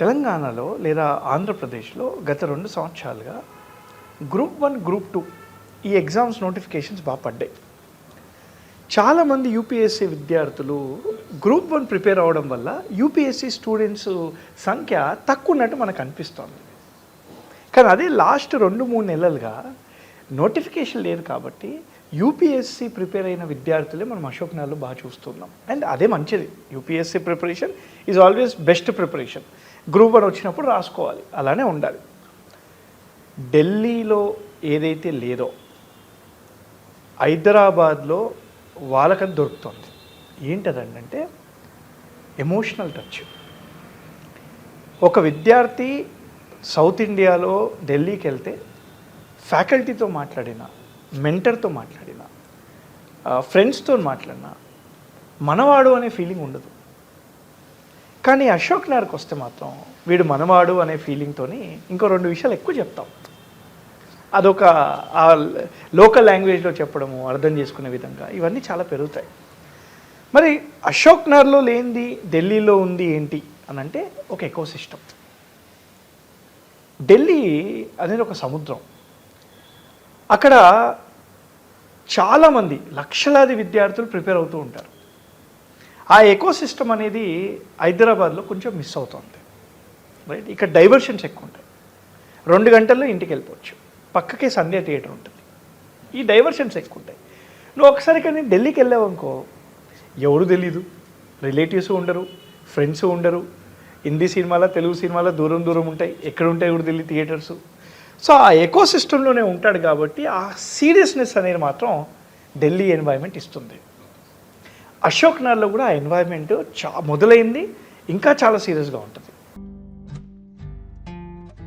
తెలంగాణలో లేదా ఆంధ్రప్రదేశ్లో గత 2 సంవత్సరాలుగా గ్రూప్ 1, గ్రూప్ 2 ఈ ఎగ్జామ్స్ నోటిఫికేషన్స్ బాగా పడ్డాయి. చాలామంది యూపీఎస్సీ విద్యార్థులు గ్రూప్ 1 ప్రిపేర్ అవ్వడం వల్ల యూపీఎస్సీ స్టూడెంట్స్ సంఖ్య తక్కువ ఉన్నట్టు మనకు అనిపిస్తుంది. కానీ అదే లాస్ట్ 2-3 నెలలుగా నోటిఫికేషన్ లేదు కాబట్టి యూపీఎస్సీ ప్రిపేర్ అయిన విద్యార్థులే మనం అశోక్ నగర్లో బాగా చూస్తున్నాం. అండ్ అదే మంచిది. UPSC preparation is always best preparation. Group 1 వచ్చినప్పుడు రాసుకోవాలి, అలానే ఉండాలి. ఢిల్లీలో ఏదైతే లేదో హైదరాబాద్లో వాళ్ళకది దొరుకుతుంది. ఏంటదంటే ఎమోషనల్ టచ్. ఒక విద్యార్థి సౌత్ ఇండియాలో ఢిల్లీకి వెళ్తే ఫ్యాకల్టీతో మాట్లాడినా, మెంటర్తో మాట్లాడినా, ఫ్రెండ్స్తో మాట్లాడినా మనవాడు అనే ఫీలింగ్ ఉండదు. కానీ అశోక్ నగర్కి వస్తే మాత్రం వీడు మనవాడు అనే ఫీలింగ్తో ఇంకో 2 విషయాలు ఎక్కువ చెప్తాం. అదొక ఆ లోకల్ లాంగ్వేజ్లో చెప్పడము, అర్థం చేసుకునే విధంగా ఇవన్నీ చాలా పెరుగుతాయి. మరి అశోక్ నగర్లో లేనిది ఢిల్లీలో ఉంది ఏంటి అని అంటే ఒక ఎకో సిస్టమ్. ఢిల్లీ అనేది ఒక సముద్రం. అక్కడ చాలామంది లక్షలాది విద్యార్థులు ప్రిపేర్ అవుతూ ఉంటారు. ఆ ఎకో సిస్టమ్ అనేది హైదరాబాద్లో కొంచెం మిస్ అవుతుంది, రైట్? ఇక్కడ డైవర్షన్స్ ఎక్కువ ఉంటాయి. 2 గంటల్లో ఇంటికి వెళ్ళిపోవచ్చు, పక్కకే సంధ్య థియేటర్ ఉంటుంది. ఈ డైవర్షన్స్ ఎక్కువ ఉంటాయి. నువ్వు ఒకసారి కానీ ఢిల్లీకి వెళ్ళావు అనుకో, ఎవరు తెలీదు, రిలేటివ్స్ ఉండరు, ఫ్రెండ్స్ ఉండరు. హిందీ సినిమాలో, తెలుగు సినిమాలో దూరం దూరం ఉంటాయి. ఎక్కడ ఉంటాయి కూడా తెలియదు థియేటర్స్. సో ఆ ఎకో సిస్టంలోనే ఉంటాడు కాబట్టి ఆ సీరియస్నెస్ అనేది మాత్రం ఢిల్లీ ఎన్వైర్న్మెంట్ ఇస్తుంది. అశోక్ నగర్లో కూడా ఆ ఎన్వైర్న్మెంట్ మొదలైంది, ఇంకా చాలా సీరియస్గా ఉంటుంది.